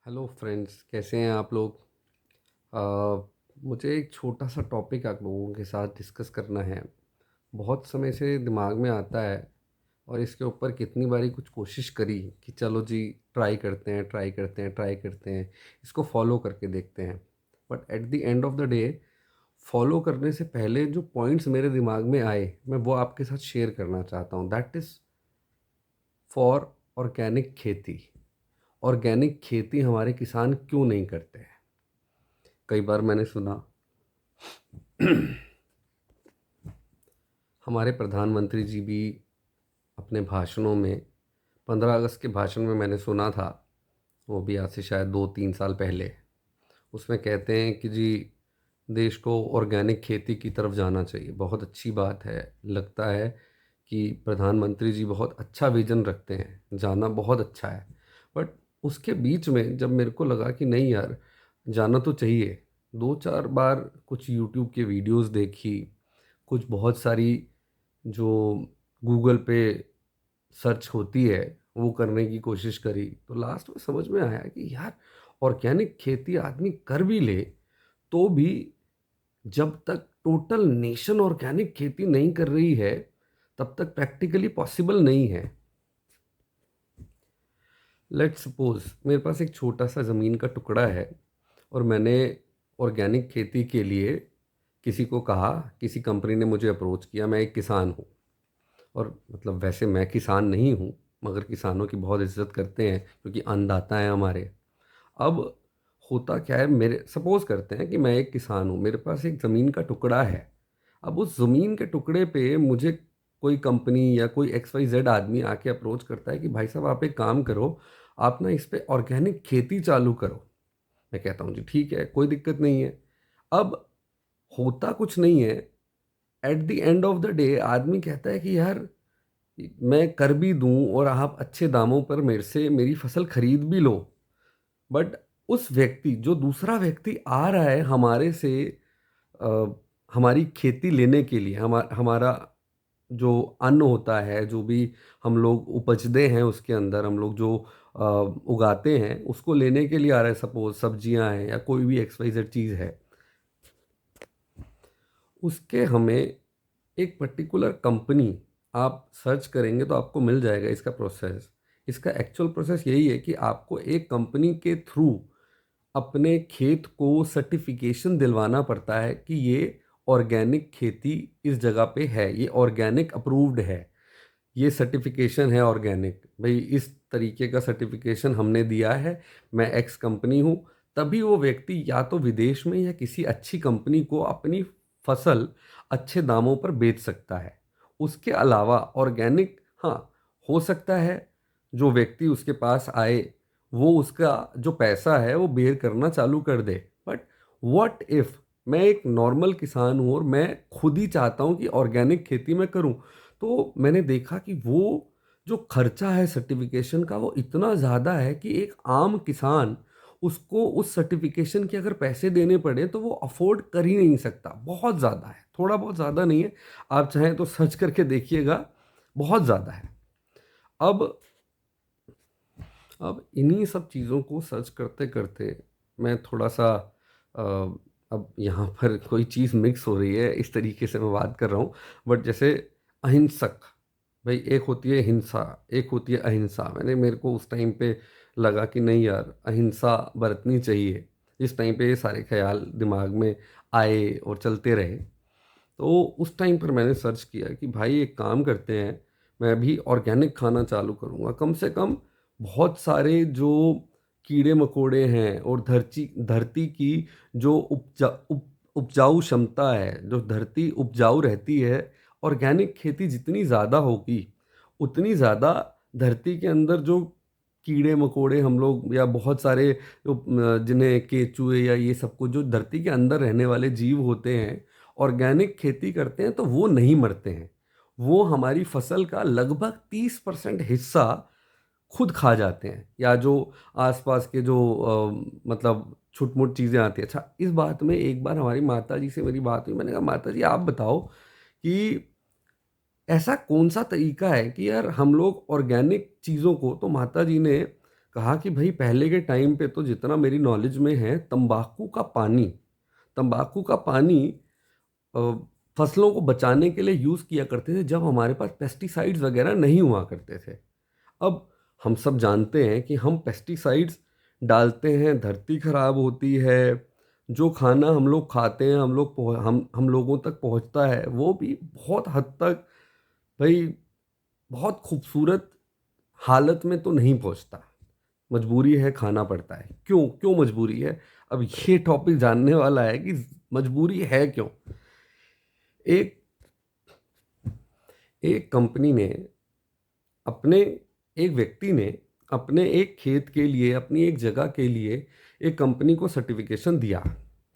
Hello friends, कैसे हैं आप लोग। अ, मुझे एक छोटा सा टॉपिक आप लोगों के साथ डिस्कस करना है। बहुत समय से दिमाग में आता है और इसके ऊपर कितनी बारी कुछ कोशिश करी कि चलो जी, ट्राई करते हैं ट्राई करते हैं ट्राई करते हैं, इसको फॉलो करके देखते हैं। But at the end of the day, follow करने से पहले जो पॉइंट्स मेरे दिमाग में आए, मैं वो आपके साथ शेयर करना चाहता हूँ। दैट इज़ फॉर ऑर्गेनिक खेती। ऑर्गेनिक खेती हमारे किसान क्यों नहीं करते हैं? कई बार मैंने सुना हमारे प्रधानमंत्री जी भी अपने भाषणों में, 15 अगस्त के भाषण में मैंने सुना था, वो भी आज से शायद 2-3 साल पहले, उसमें कहते हैं कि जी, देश को ऑर्गेनिक खेती की तरफ जाना चाहिए। बहुत अच्छी बात है। लगता है कि प्रधानमंत्री जी बहुत अच्छा विजन रखते हैं, जाना बहुत अच्छा है। बट उसके बीच में जब मेरे को लगा कि नहीं यार, जाना तो चाहिए, 2-4 बार कुछ यूट्यूब के वीडियोस देखी, कुछ बहुत सारी जो गूगल पे सर्च होती है वो करने की कोशिश करी, तो लास्ट में समझ में आया कि यार, ऑर्गेनिक खेती आदमी कर भी ले तो भी, जब तक टोटल नेशन ऑर्गेनिक खेती नहीं कर रही है, तब तक प्रैक्टिकली पॉसिबल नहीं है। लेट्स सपोज मेरे पास एक छोटा सा ज़मीन का टुकड़ा है और मैंने ऑर्गेनिक खेती के लिए किसी को कहा, किसी कंपनी ने मुझे अप्रोच किया। मैं एक किसान हूँ और मतलब वैसे मैं किसान नहीं हूँ, मगर किसानों की बहुत इज्जत करते हैं क्योंकि अन्नदाता हैं हमारे। अब होता क्या है, मेरे सपोज़ करते हैं कि मैं एक किसान हूँ, मेरे पास एक ज़मीन का टुकड़ा है। अब उस ज़मीन के टुकड़े पे मुझे कोई कंपनी या कोई एक्स वाई जेड आदमी आके अप्रोच करता है कि भाई साहब, आप एक काम करो, आप ना इस पे ऑर्गेनिक खेती चालू करो। मैं कहता हूँ जी ठीक है, कोई दिक्कत नहीं है। अब होता कुछ नहीं है। At the end of the day आदमी कहता है कि यार, मैं कर भी दूं और आप अच्छे दामों पर मेरे से मेरी फसल खरीद भी लो, बट उस व्यक्ति, जो दूसरा व्यक्ति आ रहा है हमारे से अ, हमारी खेती लेने के लिए, हमारा जो अन्न होता है, जो भी हम लोग उपजते हैं उसके अंदर, हम लोग जो उगाते हैं उसको लेने के लिए आ रहा है, सपोज सब्जियां हैं या कोई भी एक्स वाई जेड चीज़ है, उसके हमें एक पर्टिकुलर कंपनी, आप सर्च करेंगे तो आपको मिल जाएगा इसका प्रोसेस। इसका एक्चुअल प्रोसेस यही है कि आपको एक कंपनी के थ्रू अपने खेत को सर्टिफिकेशन दिलवाना पड़ता है कि ये ऑर्गेनिक खेती इस जगह पे है, ये ऑर्गेनिक अप्रूव्ड है, ये सर्टिफिकेशन है ऑर्गेनिक। भाई, इस तरीके का सर्टिफिकेशन हमने दिया है, मैं एक्स कंपनी हूँ। तभी वो व्यक्ति या तो विदेश में या किसी अच्छी कंपनी को अपनी फसल अच्छे दामों पर बेच सकता है। उसके अलावा ऑर्गेनिक, हाँ, हो सकता है जो व्यक्ति उसके पास आए वो उसका जो पैसा है वो बेर करना चालू कर दे। बट व्हाट इफ़ मैं एक नॉर्मल किसान हूँ और मैं खुद ही चाहता हूँ कि ऑर्गेनिक खेती मैं करूँ, तो मैंने देखा कि वो जो खर्चा है सर्टिफिकेशन का, वो इतना ज़्यादा है कि एक आम किसान, उसको उस सर्टिफिकेशन के अगर पैसे देने पड़े तो वो अफोर्ड कर ही नहीं सकता। बहुत ज़्यादा है, थोड़ा बहुत ज़्यादा नहीं है, आप चाहें तो सर्च करके देखिएगा, बहुत ज़्यादा है। अब अब इन्हीं सब चीज़ों को सर्च करते करते मैं थोड़ा सा अ, अब यहाँ पर कोई चीज़ मिक्स हो रही है, इस तरीके से मैं बात कर रहा हूँ। बट जैसे अहिंसक, भाई एक होती है हिंसा, एक होती है अहिंसा। मेरे को उस टाइम पे लगा कि नहीं यार, अहिंसा बरतनी चाहिए। इस टाइम पे ये सारे ख्याल दिमाग में आए और चलते रहे, तो उस टाइम पर मैंने सर्च किया कि भाई एक काम करते हैं, मैं भी ऑर्गेनिक खाना चालू करूँगा। कम से कम बहुत सारे जो कीड़े मकोड़े हैं और धरती धरती की जो उपजाऊ क्षमता है, जो धरती उपजाऊ रहती है, ऑर्गेनिक खेती जितनी ज़्यादा होगी उतनी ज़्यादा धरती के अंदर जो कीड़े मकोड़े हम लोग, या बहुत सारे जो जिन्हें केचुए या ये सब कुछ जो धरती के अंदर रहने वाले जीव होते हैं, ऑर्गेनिक खेती करते हैं तो वो नहीं मरते हैं। वो हमारी फसल का लगभग 30% हिस्सा खुद खा जाते हैं, या जो आसपास के जो मतलब छुटमुट चीज़ें आती हैं। अच्छा, इस बात में एक बार हमारी माता जी से मेरी बात हुई, मैंने कहा माता जी, आप बताओ कि ऐसा कौन सा तरीका है कि यार हम लोग ऑर्गेनिक चीज़ों को, तो माता जी ने कहा कि भाई पहले के टाइम पे तो जितना मेरी नॉलेज में है, तंबाकू का पानी अ, फसलों को बचाने के लिए यूज़ किया करते थे जब हमारे पास पेस्टिसाइड्स वगैरह नहीं हुआ करते थे। अब हम सब जानते हैं कि हम पेस्टिसाइड्स डालते हैं, धरती खराब होती है, जो खाना हम लोग खाते हैं, हम लोगों तक पहुंचता है, वो भी बहुत हद तक भाई बहुत खूबसूरत हालत में तो नहीं पहुंचता। मजबूरी है, खाना पड़ता है। क्यों क्यों मजबूरी है? अब ये टॉपिक जानने वाला है कि मजबूरी है क्यों। एक एक कंपनी ने अपने एक व्यक्ति ने अपने एक खेत के लिए, अपनी एक जगह के लिए एक कंपनी को सर्टिफिकेशन दिया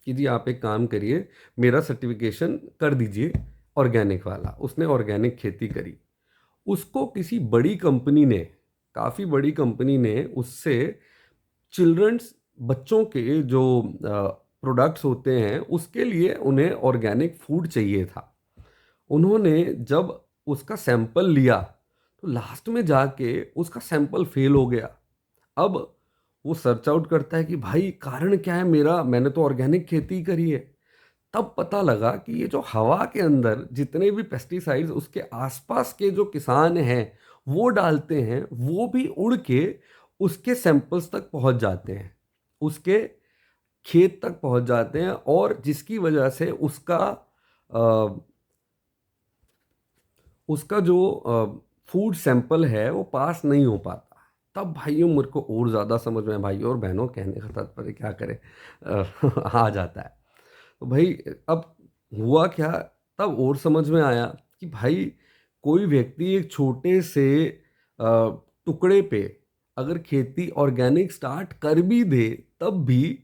कि जी आप एक काम करिए, मेरा सर्टिफिकेशन कर दीजिए ऑर्गेनिक वाला। उसने ऑर्गेनिक खेती करी। उसको किसी बड़ी कंपनी ने, काफ़ी बड़ी कंपनी ने उससे चिल्ड्रंस, बच्चों के जो प्रोडक्ट्स होते हैं उसके लिए उन्हें ऑर्गेनिक फूड चाहिए था। उन्होंने जब उसका सैंपल लिया तो लास्ट में जाके उसका सैंपल फेल हो गया। अब वो सर्च आउट करता है कि भाई कारण क्या है, मैंने तो ऑर्गेनिक खेती करी है। तब पता लगा कि ये जो हवा के अंदर जितने भी पेस्टिसाइड्स उसके आसपास के जो किसान हैं वो डालते हैं, वो भी उड़ के उसके सैंपल्स तक पहुंच जाते हैं, उसके खेत तक पहुंच जाते हैं, और जिसकी वजह से अ, उसका जो फूड सैंपल है वो पास नहीं हो पाता। तब भाइयों मेरे को और ज़्यादा समझ में, भाइयों और बहनों, कहने का तात्पर्य क्या करे, आ जाता है। तो भाई अब हुआ क्या, तब और समझ में आया कि भाई कोई व्यक्ति एक छोटे से टुकड़े पे अगर खेती ऑर्गेनिक स्टार्ट कर भी दे, तब भी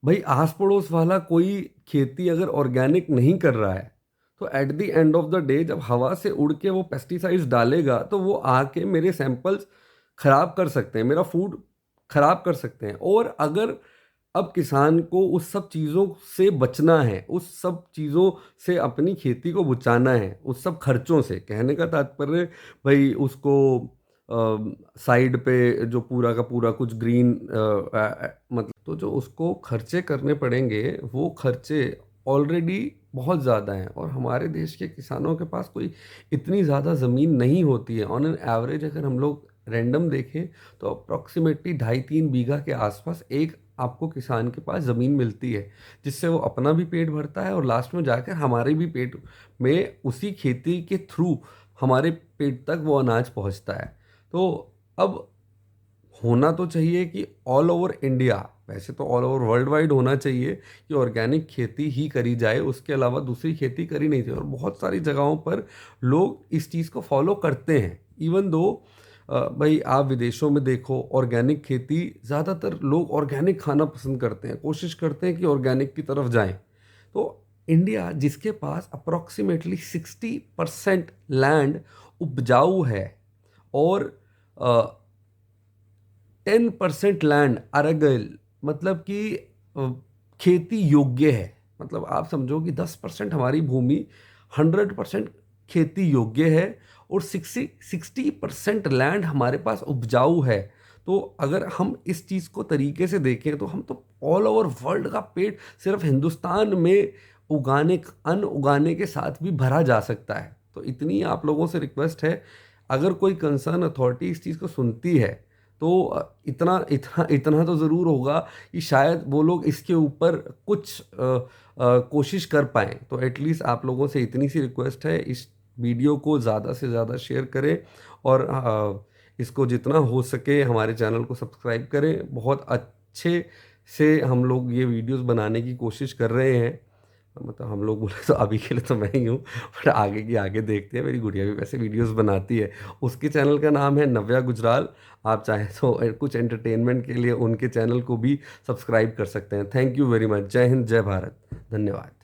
भाई आस पड़ोस वाला कोई खेती अगर ऑर्गेनिक नहीं कर रहा है, तो at the end of the day जब हवा से उड़ के वो पेस्टिसाइड्स डालेगा तो वो आके मेरे सैंपल्स खराब कर सकते हैं, मेरा फूड खराब कर सकते हैं। और अगर अब किसान को उस सब चीज़ों से बचना है, उस सब चीज़ों से अपनी खेती को बचाना है, उस सब खर्चों से, कहने का तात्पर्य भाई उसको साइड पे जो पूरा का पूरा कुछ ग्रीन मतलब, तो जो उसको खर्चे करने पड़ेंगे वो खर्चे ऑलरेडी बहुत ज़्यादा हैं। और हमारे देश के किसानों के पास कोई इतनी ज़्यादा ज़मीन नहीं होती है। ऑन एन एवरेज अगर हम लोग रैंडम देखें तो अप्रॉक्सीमेटली 2.5-3 बीघा के आसपास एक आपको किसान के पास ज़मीन मिलती है, जिससे वो अपना भी पेट भरता है और लास्ट में जाकर हमारे भी पेट में उसी खेती के थ्रू हमारे पेट तक वो अनाज पहुंचता है। तो अब होना तो चाहिए कि ऑल ओवर इंडिया, वैसे तो ऑल ओवर वर्ल्ड वाइड होना चाहिए कि ऑर्गेनिक खेती ही करी जाए, उसके अलावा दूसरी खेती करी नहीं चाहिए। और बहुत सारी जगहों पर लोग इस चीज़ को फॉलो करते हैं। इवन दो भाई आप विदेशों में देखो, ऑर्गेनिक खेती, ज़्यादातर लोग ऑर्गेनिक खाना पसंद करते हैं, कोशिश करते हैं कि ऑर्गेनिक की तरफ जाएं। तो इंडिया जिसके पास अप्रॉक्सीमेटली 60% लैंड उपजाऊ है और 10% लैंड अरेगल, मतलब कि अ, खेती योग्य है। मतलब आप समझो कि 10% हमारी भूमि 100% खेती योग्य है और 60% लैंड हमारे पास उपजाऊ है। तो अगर हम इस चीज़ को तरीके से देखें तो हम तो ऑल ओवर वर्ल्ड का पेट सिर्फ हिंदुस्तान में अन्न उगाने के साथ भी भरा जा सकता है। तो इतनी आप लोगों से रिक्वेस्ट है, अगर कोई कंसर्न अथॉरिटी इस चीज़ को सुनती है तो इतना इतना इतना तो ज़रूर होगा कि शायद वो लोग इसके ऊपर कुछ कोशिश कर पाएँ। तो एटलीस्ट आप लोगों से इतनी सी रिक्वेस्ट है, इस वीडियो को ज़्यादा से ज़्यादा शेयर करें और इसको जितना हो सके हमारे चैनल को सब्सक्राइब करें। बहुत अच्छे से हम लोग ये वीडियोस बनाने की कोशिश कर रहे हैं। मतलब हम लोग बोले तो अभी के लिए तो मैं ही हूँ, पर आगे की आगे देखते हैं। मेरी गुड़िया भी वैसे वीडियोस बनाती है, उसके चैनल का नाम है नव्या गुजराल। आप चाहें तो कुछ एंटरटेनमेंट के लिए उनके चैनल को भी सब्सक्राइब कर सकते हैं। Thank you very much. जय हिंद, जय भारत, धन्यवाद।